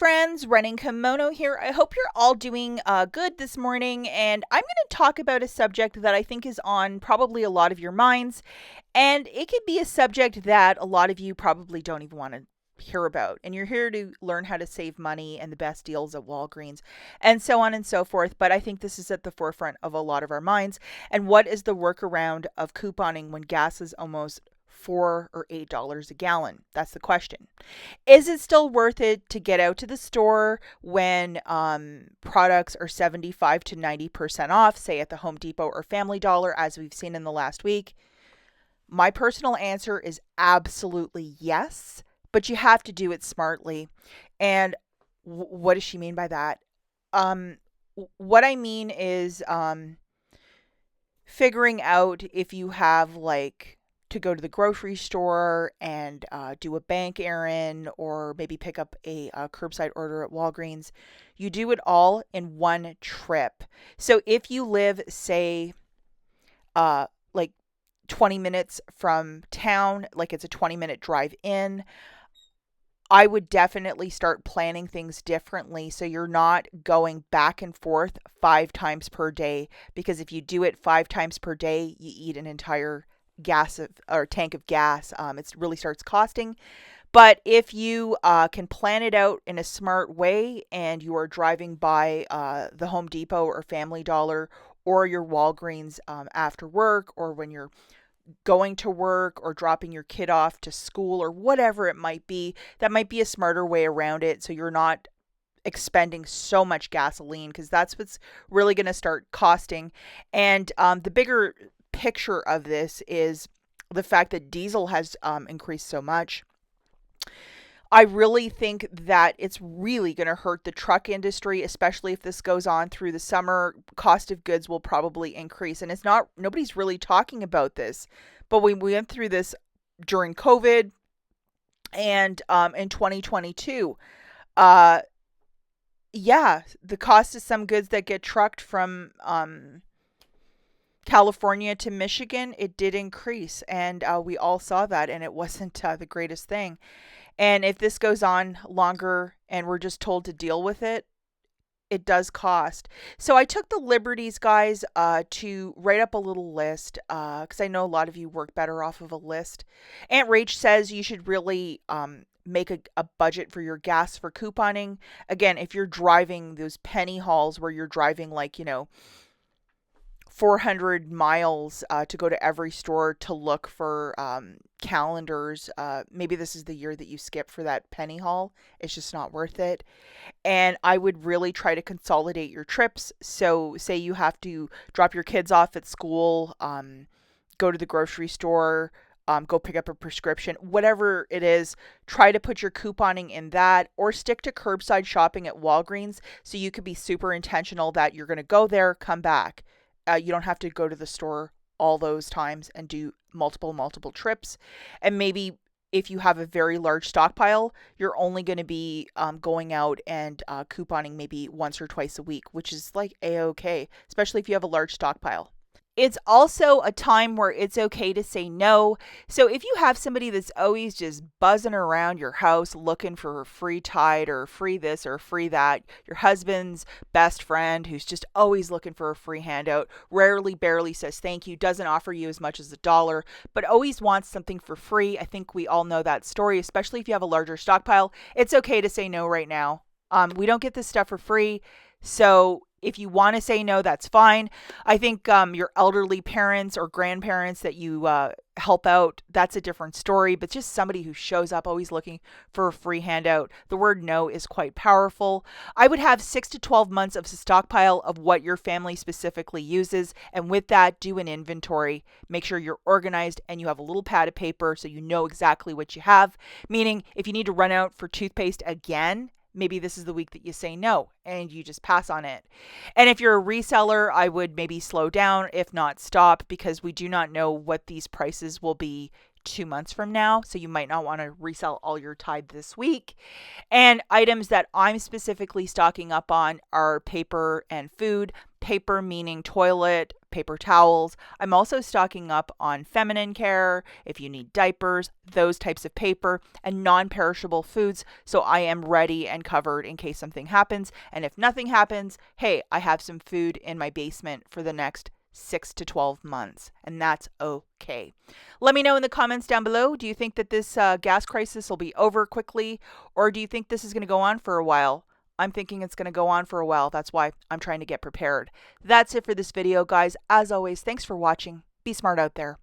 friends, Running Kimono here. I hope you're all doing good this morning, and I'm going to talk about a subject that I think is on probably a lot of your minds, and it could be a subject that a lot of you probably don't even want to hear about. And you're here to learn how to save money and the best deals at Walgreens and so on and so forth. But I think this is at the forefront of a lot of our minds. And what is the workaround of couponing when gas is almost $4 or $8 a gallon? That's the question. Is it still worth it to get out to the store when products are 75 to 90% off, say at the Home Depot or Family Dollar, as we've seen in the last week? My personal answer is absolutely yes, but you have to do it smartly. And what does she mean by that? Um, what I mean is figuring out if you have like to go to the grocery store and do a bank errand or maybe pick up a curbside order at Walgreens. You do it all in one trip. So if you live, say, like 20 minutes from town, like it's a 20-minute drive in, I would definitely start planning things differently so you're not going back and forth 5 times per day. Because if you do it 5 times per day, you eat an entire or tank of gas. It really starts costing. But if you can plan it out in a smart way and you are driving by the Home Depot or Family Dollar or your Walgreens after work, or when you're going to work or dropping your kid off to school or whatever it might be, that might be a smarter way around it so you're not expending so much gasoline, because that's what's really going to start costing. And the bigger picture of this is the fact that diesel has increased so much. I really think that it's really going to hurt the truck industry, especially if this goes on through the summer. Cost of goods will probably increase. And nobody's really talking about this, but we went through this during COVID and in 2022. Yeah, the cost of some goods that get trucked from California to Michigan, it did increase. And we all saw that, and it wasn't the greatest thing. And if this goes on longer and we're just told to deal with it, it does cost. So I took the liberties, guys, to write up a little list because I know a lot of you work better off of a list. Aunt Rach says you should really make a budget for your gas for couponing. Again, if you're driving those penny hauls where you're driving 400 miles to go to every store to look for calendars. Maybe this is the year that you skip for that penny haul. It's just not worth it. And I would really try to consolidate your trips. So say you have to drop your kids off at school, go to the grocery store, go pick up a prescription, whatever it is, try to put your couponing in that, or stick to curbside shopping at Walgreens so you could be super intentional that you're going to go there, come back. You don't have to go to the store all those times and do multiple trips. And maybe if you have a very large stockpile, you're only going to be going out and couponing maybe once or twice a week, which is like a-okay, especially if you have a large stockpile. It's also a time where it's okay to say no. So if you have somebody that's always just buzzing around your house looking for a free Tide or free this or free that, your husband's best friend who's just always looking for a free handout, rarely, barely says thank you, doesn't offer you as much as $1, but always wants something for free. I think we all know that story, especially if you have a larger stockpile. It's okay to say no right now. We don't get this stuff for free. So if you want to say no, that's fine. I think your elderly parents or grandparents that you help out, that's a different story. But just somebody who shows up always looking for a free handout, the word no is quite powerful. I would have 6 to 12 months of stockpile of what your family specifically uses. And with that, do an inventory. Make sure you're organized and you have a little pad of paper so you know exactly what you have. Meaning, if you need to run out for toothpaste again, maybe this is the week that you say no and you just pass on it. And if you're a reseller, I would maybe slow down, if not stop, because we do not know what these prices will be 2 months from now. So you might not want to resell all your Tide this week. And items that I'm specifically stocking up on are paper and food. Paper meaning toilet paper towels. I'm also stocking up on feminine care, if you need diapers, those types of paper, and non-perishable foods, so I am ready and covered in case something happens. And if nothing happens, hey, I have some food in my basement for the next 6 to 12 months, and that's okay. Let me know in the comments down below. Do you think that this gas crisis will be over quickly, or do you think this is going to go on for a while? I'm thinking it's going to go on for a while. That's why I'm trying to get prepared. That's it for this video, guys. As always, thanks for watching. Be smart out there.